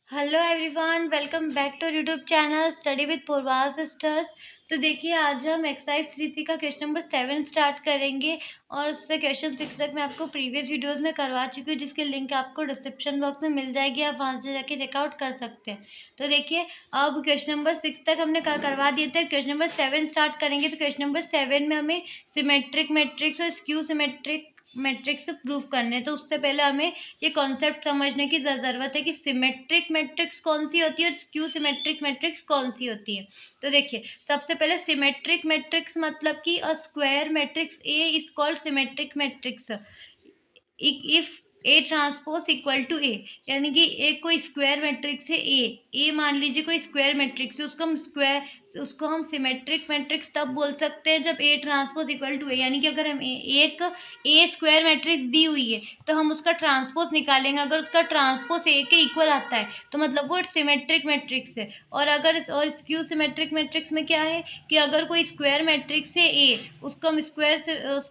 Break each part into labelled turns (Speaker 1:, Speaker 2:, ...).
Speaker 1: Hello everyone, welcome back to YouTube channel study with Purva sisters. तो देखिए, आज हम एक्सरसाइज 3C का क्वेश्चन नंबर 7 स्टार्ट करेंगे और उससे क्वेश्चन 6 तक मैं आपको प्रीवियस वीडियोस में करवा चुकी हूँ, जिसकी लिंक आपको डिस्क्रिप्शन बॉक्स में मिल जाएगी। आप वहाँ से जाके चेकआउट कर सकते हैं। तो देखिए, अब क्वेश्चन नंबर 6 तक हमने करवा दिए थे। क्वेश्चन नंबर 7 स्टार्ट करेंगे। तो क्वेश्चन नंबर 7 में हमें सिमेट्रिक मैट्रिक्स और स्क्यू सिमेट्रिक मैट्रिक्स प्रूव करने हैं। तो उससे पहले हमें ये कॉन्सेप्ट समझने की ज़रूरत है कि सिमेट्रिक मैट्रिक्स कौन सी होती है और स्क्यू सिमेट्रिक मैट्रिक्स कौन सी होती है। तो देखिए, सबसे पहले सिमेट्रिक मैट्रिक्स मतलब कि a square matrix A is called symmetric matrix if A transpose equal to A, यानी कि एक कोई स्क्वायर मैट्रिक्स है ए मान लीजिए कोई स्क्वायर मैट्रिक्स है, उसको हम सिमेट्रिक मैट्रिक्स तब बोल सकते हैं जब ए ट्रांसपोज इक्वल टू ए, यानी कि अगर हम एक ए स्क्वायर मैट्रिक्स दी हुई है तो हम उसका ट्रांसपोज निकालेंगे। अगर उसका ट्रांसपोज ए के इक्वल आता है तो मतलब वो सिमेट्रिक मैट्रिक्स है। और स्क्यू सिमेट्रिक मैट्रिक्स में क्या है कि अगर कोई स्क्वायर मैट्रिक्स है ए, उसको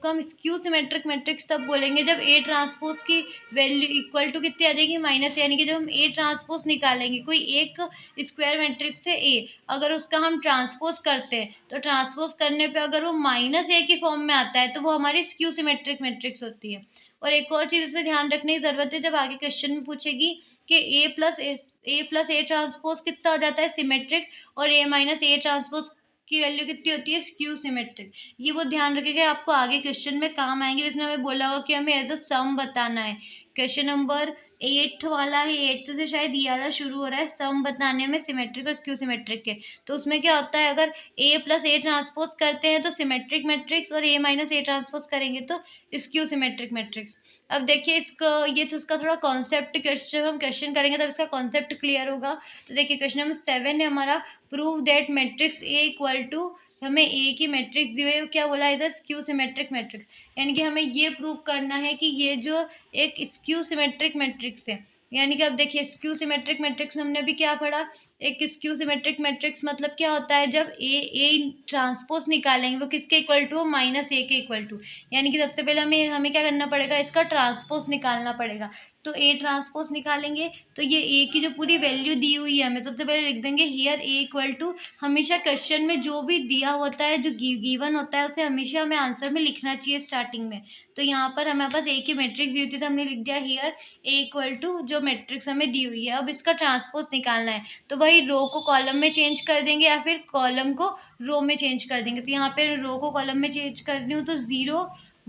Speaker 1: हम स्क्यू सिमेट्रिक मैट्रिक्स तब बोलेंगे जब ए ट्रांसपोज की वैल्यू इक्वल टू कितनी आ जाएगी, माइनस, यानी कि जब हम ए ट्रांसपोज निकालेंगे कोई एक स्क्वायर मैट्रिक्स है ए, अगर उसका हम ट्रांसपोज करते हैं तो ट्रांसपोज करने पे अगर वो माइनस ए की फॉर्म में आता है तो वो हमारी स्क्यू सिमेट्रिक मैट्रिक्स होती है। और एक और चीज़ इसमें ध्यान रखने की ज़रूरत है, जब आगे क्वेश्चन में पूछेगी कि ए प्लस ए ट्रांसपोज कितना हो जाता है, सिमेट्रिक, और ए माइनस ए ट्रांसपोज की वैल्यू कितनी होती है, स्क्यू सिमेट्रिक। ये वो ध्यान रखिएगा, आपको आगे क्वेश्चन में काम आएंगे, जिसमें हमें बोला होगा कि हमें एज अ सम बताना है। क्वेश्चन नंबर 8 वाला है, 8 से शायद ये वाला शुरू हो रहा है, सम बताने में सिमेट्रिक और स्क्यू सिमेट्रिक के। तो उसमें क्या होता है, अगर ए प्लस ए ट्रांसपोज करते हैं तो सिमेट्रिक मैट्रिक्स, और ए माइनस ए ट्रांसपोज करेंगे तो स्क्यू सिमेट्रिक मैट्रिक्स। अब देखिए, इसका ये तो उसका थोड़ा कॉन्सेप्ट, जब हम क्वेश्चन करेंगे तब इसका कॉन्सेप्ट क्लियर होगा। तो देखिए, क्वेश्चन नंबर 7 है हमारा, prove that matrix A equal to, हमें ए की मैट्रिक्स दी हुई है, क्या बोला है, स्क्यू सिमेट्रिक मैट्रिक्स, यानी कि हमें ये प्रूव करना है कि ये जो एक स्क्यू सिमेट्रिक मैट्रिक्स है। यानी कि अब देखिए, स्क्यू सिमेट्रिक मैट्रिक्स में हमने अभी क्या पढ़ा, एक स्क्यू सिमेट्रिक मैट्रिक्स मतलब क्या होता है, जब ए ट्रांसपोज निकालेंगे वो किसके इक्वल टू, माइनस ए के इक्वल टू, यानी कि सबसे पहले हमें हमें क्या करना पड़ेगा, इसका ट्रांसपोज निकालना पड़ेगा। तो ए ट्रांसपोज निकालेंगे तो ये ए की जो पूरी वैल्यू दी हुई है हमें सबसे पहले लिख देंगे हियर ए इक्वल टू, हमेशा क्वेश्चन में जो भी दिया होता है, जो गिवन होता है, उसे हमेशा हमें आंसर में लिखना चाहिए स्टार्टिंग में। तो यहाँ पर हमारे पास ए की मैट्रिक्स दी हुई थी तो हमने लिख दिया हियर ए इक्वल टू जो मैट्रिक्स हमें दी हुई है। अब इसका ट्रांसपोज निकालना है तो वही रो को कॉलम में चेंज कर देंगे या फिर कॉलम को रो में चेंज कर देंगे। तो यहाँ पे रो को कॉलम में चेंज कर रही हूँ तो 0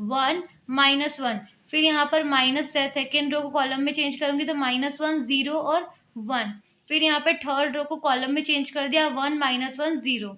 Speaker 1: 1 -1, फिर यहाँ पर माइनस सेकेंड रो को कॉलम में चेंज करूंगी तो -1 0 और 1, फिर यहाँ पे थर्ड रो को कॉलम में चेंज कर दिया 1 -1 0।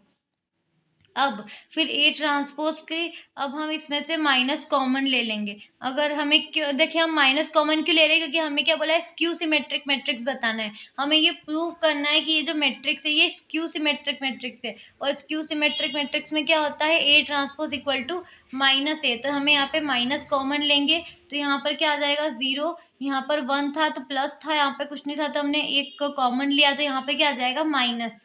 Speaker 1: अब फिर ए ट्रांसपोज के, अब हम इसमें से माइनस कॉमन ले लेंगे। अगर हमें देखिए, हम माइनस कॉमन क्यों ले रहे हैं, क्योंकि हमें क्या बोला है, स्क्यू सिमेट्रिक मैट्रिक्स बताना है। हमें ये प्रूव करना है कि ये जो मैट्रिक्स है ये स्क्यू सिमेट्रिक मैट्रिक्स है, और स्क्यू सिमेट्रिक मैट्रिक्स में क्या होता है, A transpose equal to minus A. तो हमें यहाँ पे माइनस कॉमन लेंगे तो यहाँ पर क्या आ जाएगा, 0, यहाँ पर 1 था तो प्लस था, यहाँ पे कुछ नहीं था तो हमने एक कॉमन लिया तो यहाँ पे क्या आ जाएगा, माइनस।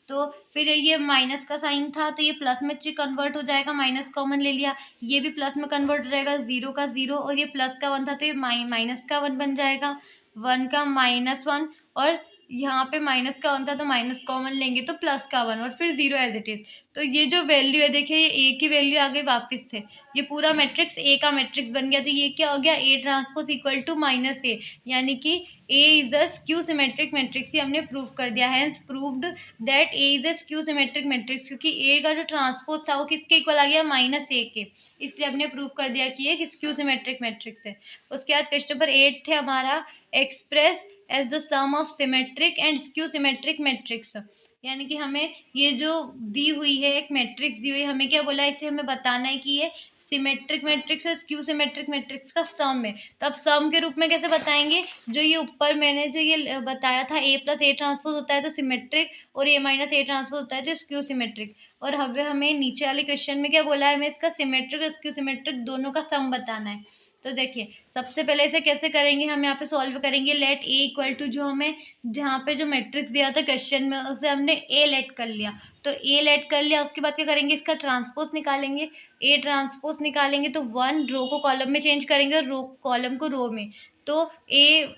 Speaker 1: तो फिर ये माइनस का साइन था तो ये प्लस में कन्वर्ट हो जाएगा, माइनस कॉमन ले लिया, ये भी प्लस में कन्वर्ट हो जाएगा, 0 का 0, और ये प्लस का 1 था तो ये माइनस का 1 बन जाएगा, 1 का -1, और यहाँ पे माइनस का 1 था तो माइनस कॉमन लेंगे तो प्लस का 1, और फिर 0 एज इट इज़। तो ये जो वैल्यू है, देखिए ये ए की वैल्यू आ गई वापस से, ये पूरा मैट्रिक्स ए का मैट्रिक्स बन गया। तो ये क्या हो गया, A transpose equal to minus A, यानी कि A is a skew symmetric matrix, ये हमने प्रूव कर दिया। Hence proved that A is a skew symmetric matrix, क्योंकि ए का जो ट्रांसपोज था वो किसके इक्वल आ गया, -a के, इसलिए हमने प्रूव कर दिया कि ये स्क्यू सिमेट्रिक मैट्रिक्स है। उसके बाद क्वेश्चन नंबर 8 थे हमारा, express as the sum of symmetric and skew symmetric matrix, यानी कि हमें ये जो दी हुई है, एक मैट्रिक्स दी हुई है, हमें क्या बोला है, इसे हमें बताना है कि ये सिमेट्रिक मैट्रिक्स और स्क्यू सिमेट्रिक मैट्रिक्स का सम है। तो अब सम के रूप में कैसे बताएंगे, जो ये ऊपर मैंने जो ये बताया था, ए प्लस ए ट्रांसपोज होता है तो सिमेट्रिक, और ए माइनस ए ट्रांसपोज होता है जो स्क्यू सिमेट्रिक। और हमें नीचे वाले क्वेश्चन में क्या बोला है, हमें इसका सिमेट्रिक और स्क्यू सिमेट्रिक दोनों का सम बताना है। तो देखिए, सबसे पहले इसे कैसे करेंगे, हम यहाँ पे सॉल्व करेंगे, लेट ए इक्वल टू, जो हमें जहाँ पे जो मैट्रिक्स दिया था क्वेश्चन में उसे हमने ए लेट कर लिया, तो ए लेट कर लिया। उसके बाद क्या करेंगे, इसका ट्रांसपोज निकालेंगे, ए ट्रांसपोज निकालेंगे तो 1 रो को कॉलम में चेंज करेंगे और रो कॉलम को रो में, तो ए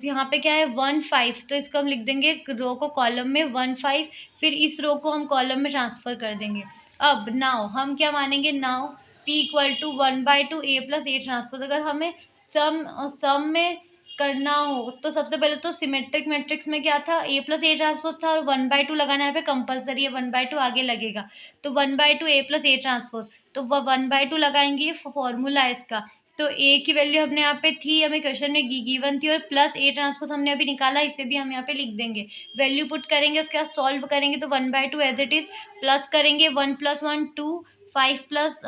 Speaker 1: यहाँ पे क्या है 1 5, तो इसको हम लिख देंगे रो को कॉलम में 1 5, फिर इस रो को हम कॉलम में ट्रांसफ़र कर देंगे। अब नाउ हम क्या मानेंगे, now P equal to 1/2 A plus A transpose. अगर हमें सम में करना हो तो सबसे पहले तो सिमेट्रिक मैट्रिक्स में क्या था, ए प्लस ए ट्रांसपोज़ था और 1/2 लगाना यहाँ पे कंपल्सरी है, 1/2 आगे लगेगा। तो 1/2 ए प्लस ए ट्रांसपोज़, तो वो 1/2 लगाएँगे, फ़ॉर्मूला है इसका। तो ए की वैल्यू हमने यहाँ पे थी, हमें क्वेश्चन में गिवन थी, और प्लस ए ट्रांसपोज़ हमने अभी निकाला, इसे भी हम यहाँ पे लिख देंगे। वैल्यू पुट करेंगे, उसके बाद सॉल्व करेंगे तो 1/2 एज़ इट इज़, प्लस करेंगे 1 + 1 2, 5 प्लस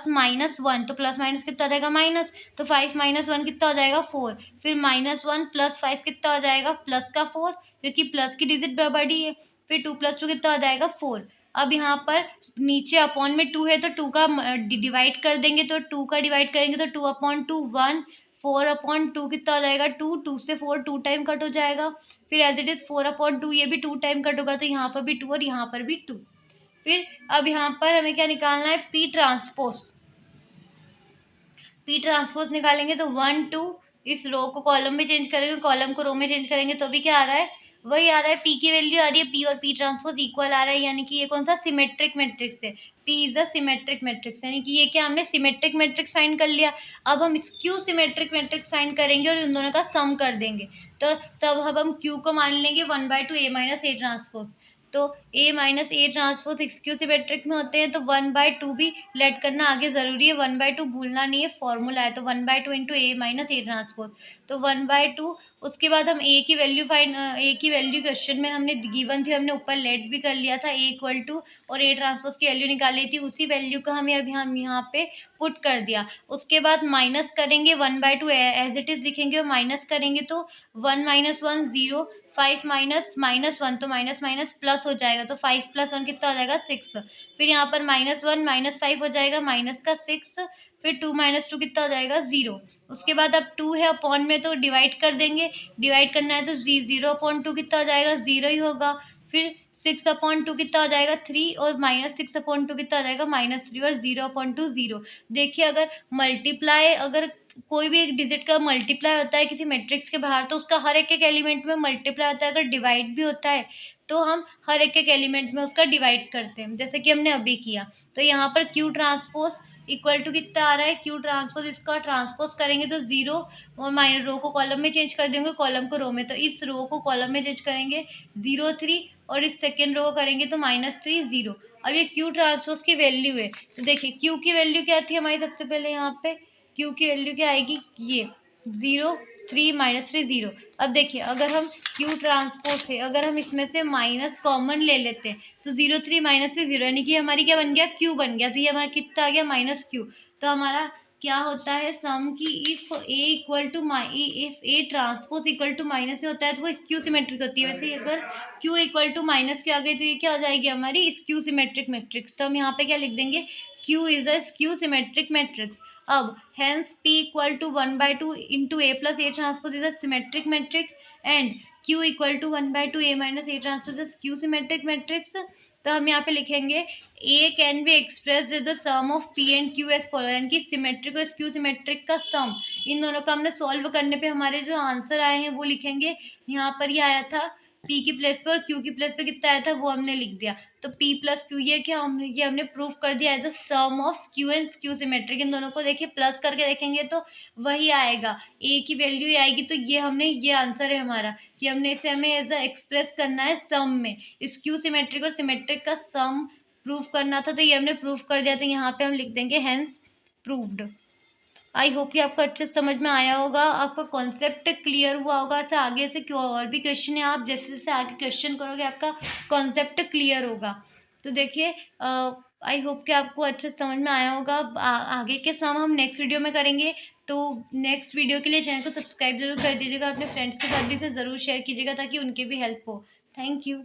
Speaker 1: -1, तो प्लस माइनस कितना हो जाएगा, माइनस, तो 5 - 1 कितना हो जाएगा, 4, फिर -1 + 5 कितना हो जाएगा, प्लस का 4, क्योंकि प्लस की डिजिट बड़ी है, फिर 2 + 2 कितना हो जाएगा, 4। अब यहाँ पर नीचे अपॉन में 2 है तो 2 का डिवाइड कर देंगे, तो 2 का डिवाइड करेंगे तो 2/2 1, 4/2 कितना हो जाएगा, 2, 2 से 4 2 टाइम कट हो जाएगा, फिर एज इट इज़ 4/2 ये भी 2 टाइम कट होगा, तो यहाँ पर भी 2 और यहाँ पर भी 2। फिर अब यहाँ पर हमें क्या निकालना है, पी ट्रांसपोज। पी ट्रांसपोज निकालेंगे तो 1 2, इस रो को कॉलम में चेंज करेंगे, कॉलम को रो में चेंज करेंगे, तो भी क्या आ रहा है, वही आ रहा है, पी की वैल्यू आ रही है, पी और पी ट्रांसपोज इक्वल आ रहा है, यानी कि ये कौन सा सिमेट्रिक मैट्रिक्स है, P is a symmetric matrix, यानी कि ये क्या हमने सिमेट्रिक मैट्रिक्स फाइंड कर लिया। अब हम स्क्यू सिमेट्रिक मैट्रिक्स फाइंड करेंगे और इन दोनों का सम कर देंगे। तो सब अब हम क्यू को मान लेंगे 1/2 ए माइनस ए ट्रांसपोज, तो ए माइनस ए ट्रांसपोज एक्सक्यू सिमेट्रिक्स में होते हैं, तो 1/2 भी लेट करना आगे ज़रूरी है, 1/2 भूलना नहीं है, फॉर्मूला है, तो 1/2 into A minus A transpose, तो 1/2। उसके बाद हम ए की वैल्यू ए की वैल्यू क्वेश्चन में हमने गिवन थी, हमने ऊपर लेट भी कर लिया था, ए इक्वल टू और ए ट्रांसपोज की वैल्यू निकाली थी, उसी वैल्यू को हमें अभी हम यहाँ पे पुट कर दिया। उसके बाद माइनस करेंगे 1/2 एज इट इज़ लिखेंगे और माइनस करेंगे तो 1 - 1 0, 5 माइनस -1, तो माइनस माइनस प्लस हो जाएगा, तो 5 + 1 कितना हो जाएगा, 6। फिर यहाँ पर -1 -5 हो जाएगा, माइनस का 6, फिर 2 - 2 कितना हो जाएगा, 0। उसके बाद अब 2 है अपॉन में, तो डिवाइड कर देंगे, डिवाइड करना है तो 0/2 कितना हो जाएगा, 0 ही होगा। फिर 6/2 कितना हो जाएगा, 3, और -6/2 कितना हो जाएगा, -3, और 0/2 0। देखिए अगर मल्टीप्लाई, अगर कोई भी एक डिजिट का मल्टीप्लाई होता है किसी मैट्रिक्स के बाहर, तो उसका हर एक एलिमेंट में मल्टीप्लाई होता है। अगर डिवाइड भी होता है तो हम हर एक एलिमेंट में उसका डिवाइड करते हैं, जैसे कि हमने अभी किया। तो यहाँ पर क्यू ट्रांसपोज इक्वल टू कितना आ रहा है, क्यू ट्रांसपोज, इसका ट्रांसपोज करेंगे तो 0, और माइनस रो को कॉलम में चेंज कर देंगे, कॉलम को रो में, तो इस रो को कॉलम में चेंज करेंगे 0 3, और इस सेकेंड रो को करेंगे तो -3 0। अब ये क्यू ट्रांसपोज की वैल्यू है, तो देखिए क्यू की वैल्यू क्या थी हमारी, सबसे पहले यहाँ पे क्यू की वैल्यू क्या आएगी, ये 0 3 -3 0। अब देखिए अगर हम क्यू ट्रांसपोज से, अगर हम इसमें से माइनस कॉमन ले लेते हैं तो 0 3 -3 0, यानी कि हमारी क्या बन गया, क्यू बन गया, तो ये हमारा कितना आ गया, -q। तो हमारा क्या होता है सम की, if A equal to if A transpose equal to minus होता है तो वो स्क्यू सिमेट्रिक होती है। वैसे अगर क्यू इक्वल टू माइनस के आ गई तो ये क्या हो जाएगी, हमारी स्क्यू सिमेट्रिक मैट्रिक्स। तो हम यहाँ पे क्या लिख देंगे, Q is a skew symmetric matrix. अब hence p equal to 1/2 into a plus a transpose is a symmetric matrix and q equal to 1/2 a minus a transpose is q symmetric matrix। तो हम यहाँ पे लिखेंगे a can be expressed as the sum of p and q as follow, यानी कि symmetric और skew symmetric का सम, इन दोनों का हमने सॉल्व करने पे हमारे जो आंसर आए हैं वो लिखेंगे। यहाँ पर ये आया था p की प्लेस पे और q की प्लेस पे कितना आया था वो हमने लिख दिया, तो p + q ये क्या हमने प्रूफ कर दिया as a sum of Q and skew symmetric. इन दोनों को देखिए प्लस करके देखेंगे तो वही आएगा, a की वैल्यू ही आएगी, तो ये हमने, ये आंसर है हमारा कि हमने इसे, हमें एज अ एक्सप्रेस करना है सम में, स्क्यू सिमेट्रिक और सिमेट्रिक का सम प्रूफ करना था, तो ये हमने प्रूफ कर दिया, तो यहाँ पे हम लिख देंगे हेंस प्रूव्ड। आई होप कि आपको अच्छे से समझ में आया होगा, आपका कॉन्सेप्ट क्लियर हुआ होगा। ऐसे आगे से क्यों और भी क्वेश्चन है, आप जैसे जैसे आगे क्वेश्चन करोगे आपका कॉन्सेप्ट क्लियर होगा। तो देखिए आई होप कि आपको अच्छे से समझ में आया होगा। आगे के सम हम नेक्स्ट वीडियो में करेंगे, तो नेक्स्ट वीडियो के लिए चैनल को सब्सक्राइब जरूर कर दीजिएगा, अपने फ्रेंड्स के साथ भी इसे ज़रूर शेयर कीजिएगा ताकि उनकी भी हेल्प हो। Thank you.